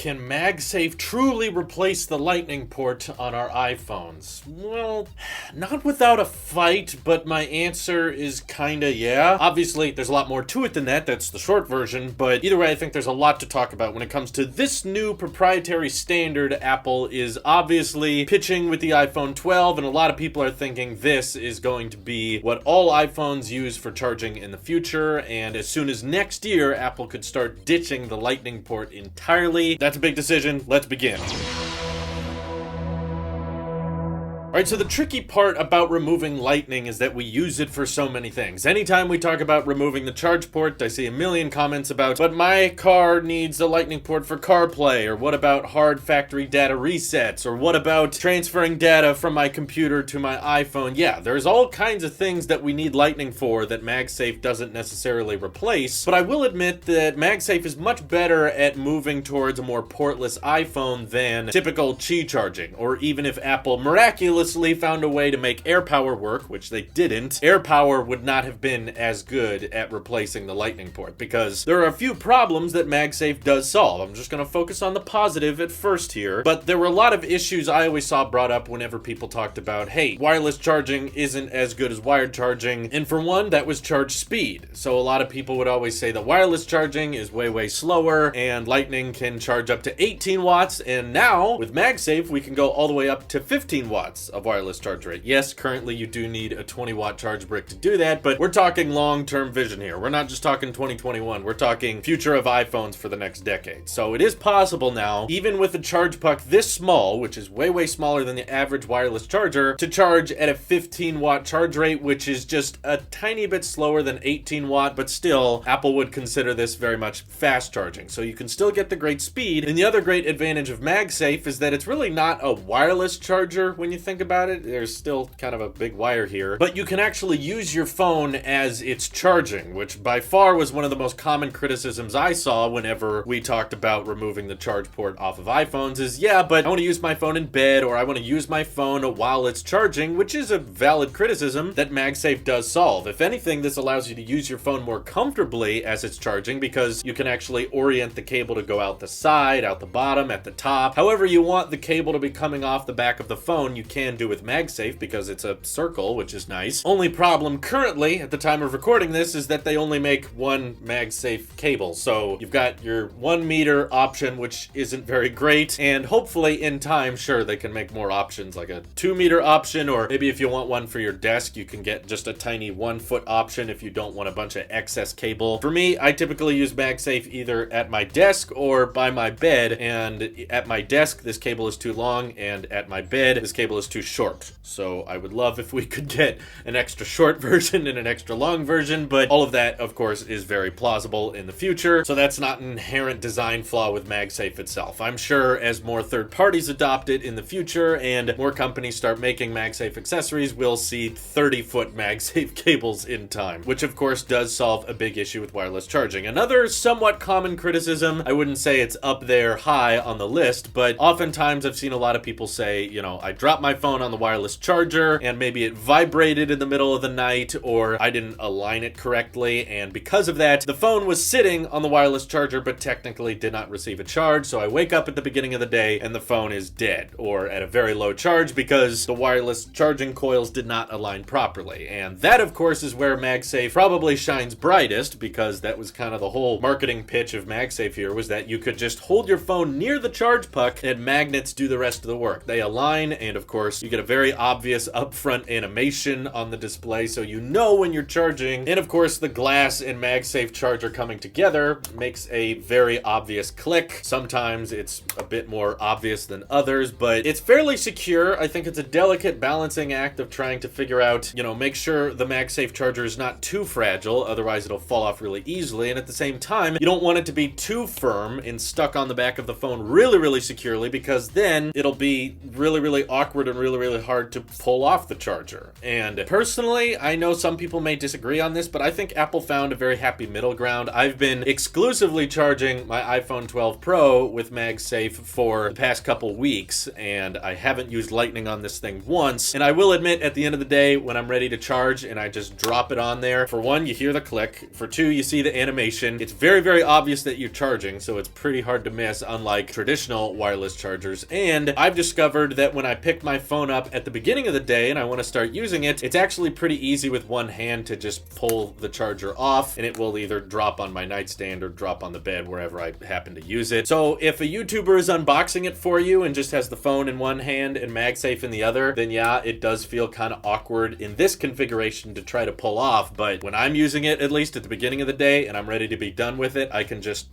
can MagSafe truly replace the lightning port on our iPhones? Well, not without a fight, but my answer is kinda yeah. Obviously, there's a lot more to it than that, that's the short version, but either way, I think there's a lot to talk about when it comes to this new proprietary standard Apple is obviously pitching with the iPhone 12, and a lot of people are thinking this is going to be what all iPhones use for charging in the future, and as soon as next year, Apple could start ditching the lightning port entirely. That's a big decision. Let's begin. Alright, so the tricky part about removing lightning is that we use it for so many things. Anytime we talk about removing the charge port, I see a million comments about, but my car needs a lightning port for CarPlay, or what about hard factory data resets, or what about transferring data from my computer to my iPhone? Yeah, there's all kinds of things that we need lightning for that MagSafe doesn't necessarily replace, but I will admit that MagSafe is much better at moving towards a more portless iPhone than typical Qi charging, or even if Apple miraculously found a way to make AirPower work, which they didn't, AirPower would not have been as good at replacing the lightning port, because there are a few problems that MagSafe does solve. I'm just going to focus on the positive at first here, but there were a lot of issues I always saw brought up whenever people talked about, hey, wireless charging isn't as good as wired charging, and for one, that was charge speed. So a lot of people would always say that wireless charging is way slower, and lightning can charge up to 18 watts, and now, with MagSafe, we can go all the way up to 15 watts of wireless charge rate. Yes, currently you do need a 20-watt charge brick to do that, but we're talking long-term vision here. We're not just talking 2021. We're talking future of iPhones for the next decade. So it is possible now, even with a charge puck this small, which is way smaller than the average wireless charger, to charge at a 15-watt charge rate, which is just a tiny bit slower than 18-watt, but still, Apple would consider this very much fast charging. So you can still get the great speed. And the other great advantage of MagSafe is that it's really not a wireless charger when you think about it. There's still kind of a big wire here, but you can actually use your phone as it's charging, which by far was one of the most common criticisms I saw whenever we talked about removing the charge port off of iPhones is, yeah, but I want to use my phone in bed, or I want to use my phone while it's charging, which is a valid criticism that MagSafe does solve. If anything, this allows you to use your phone more comfortably as it's charging, because you can actually orient the cable to go out the side, out the bottom, at the top. However you want the cable to be coming off the back of the phone, you can do with MagSafe because it's a circle, which is nice. Only problem currently, at the time of recording this, is that they only make one MagSafe cable. So you've got your 1 meter option, which isn't very great, and hopefully in time, sure, they can make more options, like a 2 meter option, or maybe if you want one for your desk, you can get just a tiny 1 foot option if you don't want a bunch of excess cable. For me, I typically use MagSafe either at my desk or by my bed, and at my desk, this cable is too long, and at my bed, this cable is too short. So I would love if we could get an extra short version and an extra long version, but all of that, of course, is very plausible in the future, so that's not an inherent design flaw with MagSafe itself. I'm sure as more third parties adopt it in the future and more companies start making MagSafe accessories, we'll see 30-foot MagSafe cables in time, which of course does solve a big issue with wireless charging. Another somewhat common criticism, I wouldn't say it's up there high on the list, but oftentimes I've seen a lot of people say, you know, I dropped my phone on the wireless charger and maybe it vibrated in the middle of the night, or I didn't align it correctly, and because of that, the phone was sitting on the wireless charger but technically did not receive a charge, so I wake up at the beginning of the day and the phone is dead, or at a very low charge because the wireless charging coils did not align properly. And that, of course, is where MagSafe probably shines brightest, because that was kind of the whole marketing pitch of MagSafe here, was that you could just hold your phone near the charge puck and magnets do the rest of the work. They align, and of course, you get a very obvious upfront animation on the display so you know when you're charging. And of course, the glass and MagSafe charger coming together makes a very obvious click. Sometimes it's a bit more obvious than others, but it's fairly secure. I think it's a delicate balancing act of trying to figure out, you know, make sure the MagSafe charger is not too fragile, otherwise it'll fall off really easily, and at the same time, you don't want it to be too firm and stuck on the back of the phone really securely, because then it'll be really awkward and really hard to pull off the charger. And personally, I know some people may disagree on this, but I think Apple found a very happy middle ground. I've been exclusively charging my iPhone 12 Pro with MagSafe for the past couple weeks, and I haven't used Lightning on this thing once. And I will admit, at the end of the day, when I'm ready to charge and I just drop it on there, for one, you hear the click. For two, you see the animation. It's very obvious that you're charging, so it's pretty hard to miss, unlike traditional wireless chargers. And I've discovered that when I pick my phone up at the beginning of the day and I want to start using it, it's actually pretty easy with one hand to just pull the charger off, and it will either drop on my nightstand or drop on the bed wherever I happen to use it. So if a YouTuber is unboxing it for you and just has the phone in one hand and MagSafe in the other, then yeah, it does feel kind of awkward in this configuration to try to pull off. But when I'm using it, at least at the beginning of the day, and I'm ready to be done with it, I can just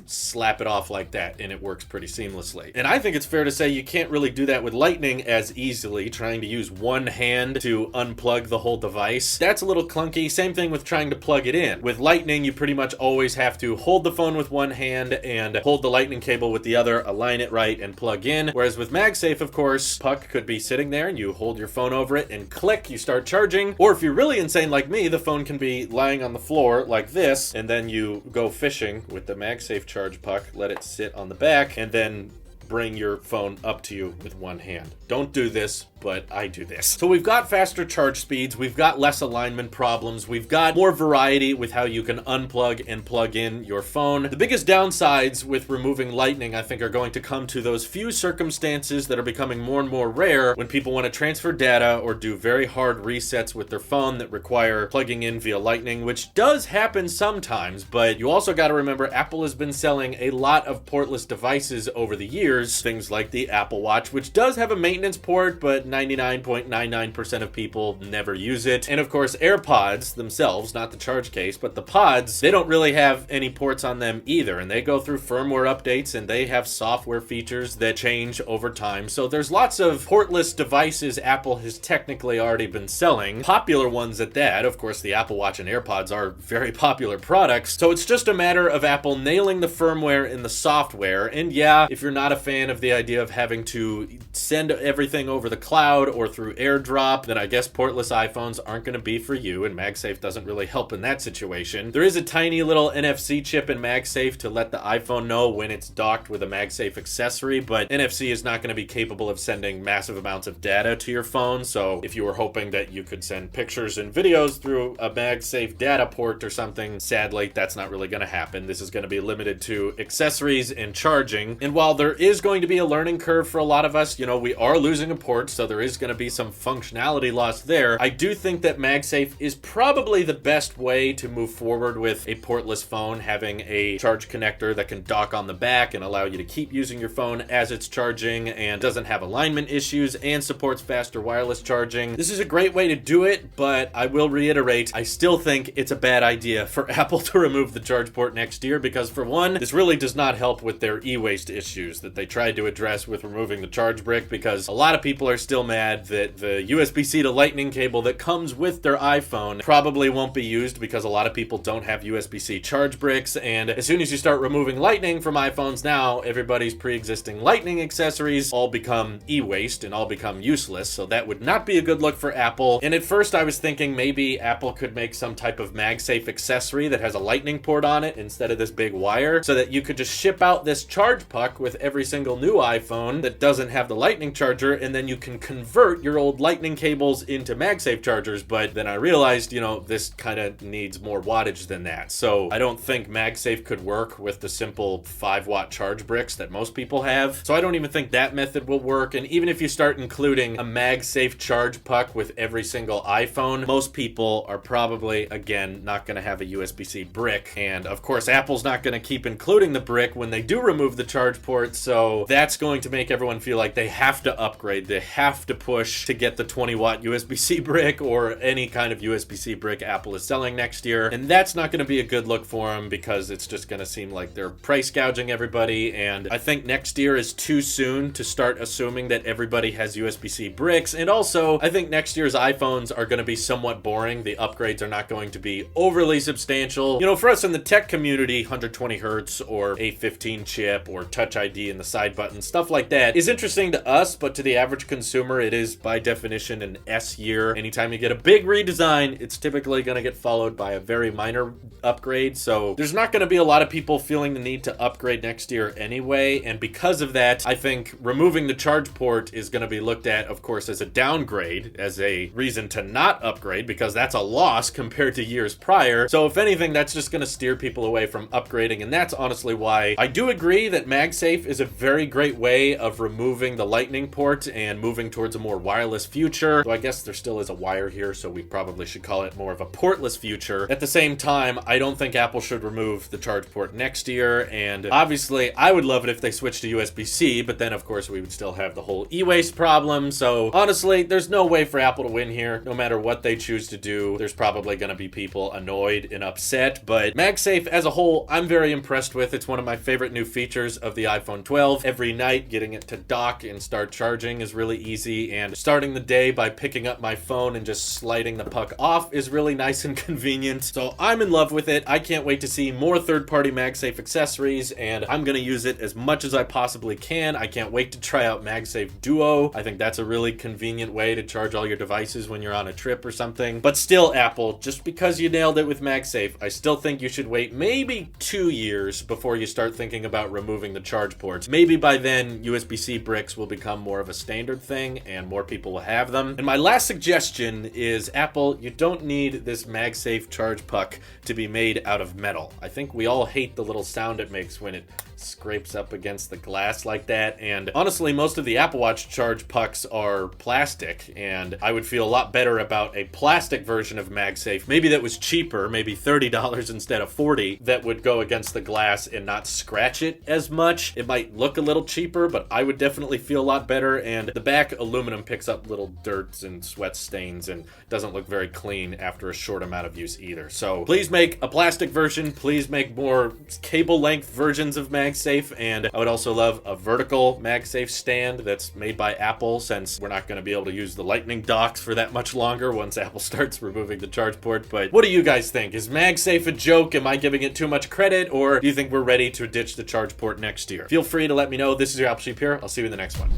slap it off like that, and it works pretty seamlessly. And I think it's fair to say you can't really do that with Lightning as easily, trying to use one hand to unplug the whole device. That's a little clunky. Same thing with trying to plug it in. With Lightning, you pretty much always have to hold the phone with one hand and hold the Lightning cable with the other, align it right, and plug in. Whereas with MagSafe, of course, puck could be sitting there and you hold your phone over it and click, you start charging. Or if you're really insane like me, the phone can be lying on the floor like this, and then you go fishing with the MagSafe charge puck, let it sit on the back, and then bring your phone up to you with one hand. Don't do this, but I do this. So we've got faster charge speeds, we've got less alignment problems, we've got more variety with how you can unplug and plug in your phone. The biggest downsides with removing Lightning, I think, are going to come to those few circumstances that are becoming more and more rare when people want to transfer data or do very hard resets with their phone that require plugging in via Lightning, which does happen sometimes, but you also got to remember Apple has been selling a lot of portless devices over the years, things like the Apple Watch, which does have a maintenance port, but 99.99% of people never use it. And of course, AirPods themselves, not the charge case, but the pods, they don't really have any ports on them either, and they go through firmware updates and they have software features that change over time. So there's lots of portless devices Apple has technically already been selling, popular ones at that. Of course, the Apple Watch and AirPods are very popular products, so it's just a matter of Apple nailing the firmware and the software. And yeah, if you're not a fan of the idea of having to send everything over the cloud or through AirDrop, then I guess portless iPhones aren't going to be for you, and MagSafe doesn't really help in that situation. There is a tiny little NFC chip in MagSafe to let the iPhone know when it's docked with a MagSafe accessory, but NFC is not going to be capable of sending massive amounts of data to your phone, so if you were hoping that you could send pictures and videos through a MagSafe data port or something, sadly, that's not really going to happen. This is going to be limited to accessories and charging, and while there is going to be a learning curve for a lot of us, you know, we are losing a port, so there is going to be some functionality lost there. I do think that MagSafe is probably the best way to move forward with a portless phone, having a charge connector that can dock on the back and allow you to keep using your phone as it's charging and doesn't have alignment issues and supports faster wireless charging. This is a great way to do it, but I will reiterate, I still think it's a bad idea for Apple to remove the charge port next year because, for one, this really does not help with their e-waste issues that they tried to address with removing the charge brick, because a lot of people are still mad that the USB-C to Lightning cable that comes with their iPhone probably won't be used because a lot of people don't have USB-C charge bricks, and as soon as you start removing Lightning from iPhones now, everybody's pre-existing Lightning accessories all become e-waste and all become useless, so that would not be a good look for Apple. And at first I was thinking maybe Apple could make some type of MagSafe accessory that has a Lightning port on it instead of this big wire, so that you could just ship out this charge puck with every single new iPhone that doesn't have the Lightning charger, and then you can convert your old Lightning cables into MagSafe chargers. But then I realized, you know, this kind of needs more wattage than that, so I don't think MagSafe could work with the simple 5-watt charge bricks that most people have, so I don't even think that method will work. And even if you start including a MagSafe charge puck with every single iPhone, most people are probably, again, not going to have a USB-C brick, and of course Apple's not going to keep including the brick when they do remove the charge port, so that's going to make everyone feel like they have to upgrade, they have to push to get the 20-watt USB-C brick or any kind of USB-C brick Apple is selling next year, and that's not going to be a good look for them because it's just going to seem like they're price gouging everybody. And I think next year is too soon to start assuming that everybody has USB-C bricks, and also I think next year's iPhones are going to be somewhat boring. The upgrades are not going to be overly substantial. You know, for us in the tech community, 120 hertz or A15 chip or Touch ID in the side buttons, stuff like that is interesting to us, but to the average consumer, it is by definition an S year. Anytime you get a big redesign, it's typically going to get followed by a very minor upgrade. So there's not going to be a lot of people feeling the need to upgrade next year anyway. And because of that, I think removing the charge port is going to be looked at, of course, as a downgrade, as a reason to not upgrade, because that's a loss compared to years prior. So if anything, that's just going to steer people away from upgrading. And that's honestly why I do agree that MagSafe is a very great way of removing the lightning port and moving towards a more wireless future. Though I guess there still is a wire here, so we probably should call it more of a portless future. At the same time, I don't think Apple should remove the charge port next year. And obviously, I would love it if they switched to USB-C, but then of course we would still have the whole e-waste problem. So honestly, there's no way for Apple to win here. No matter what they choose to do, there's probably going to be people annoyed and upset. But MagSafe as a whole, I'm very impressed with. It's one of my favorite new features of the iPhone 12. Every night, getting it to dock and start charging is really easy, and starting the day by picking up my phone and just sliding the puck off is really nice and convenient. So I'm in love with it. I can't wait to see more third-party MagSafe accessories, and I'm going to use it as much as I possibly can. I can't wait to try out MagSafe Duo. I think that's a really convenient way to charge all your devices when you're on a trip or something. But still, Apple, just because you nailed it with MagSafe, I still think you should wait maybe 2 years before you start thinking about removing the charge ports. Maybe by then, USB-C bricks will become more of a standard thing and more people will have them. And my last suggestion is, Apple, you don't need this MagSafe charge puck to be made out of metal. I think we all hate the little sound it makes when it scrapes up against the glass like that, and honestly most of the Apple Watch charge pucks are plastic, and I would feel a lot better about a plastic version of MagSafe, maybe that was cheaper, maybe $30 instead of $40, that would go against the glass and not scratch it as much. It might look a little cheaper, but I would definitely feel a lot better, and the back aluminum picks up little dirts and sweat stains and doesn't look very clean after a short amount of use either. So please make a plastic version, please make more cable length versions of MagSafe, and I would also love a vertical MagSafe stand that's made by Apple, since we're not going to be able to use the lightning docks for that much longer once Apple starts removing the charge port. But what do you guys think? Is MagSafe a joke? Am I giving it too much credit, or do you think we're ready to ditch the charge port next year? Feel free to let me know. This is your Apple Sheep here. I'll see you in the next one.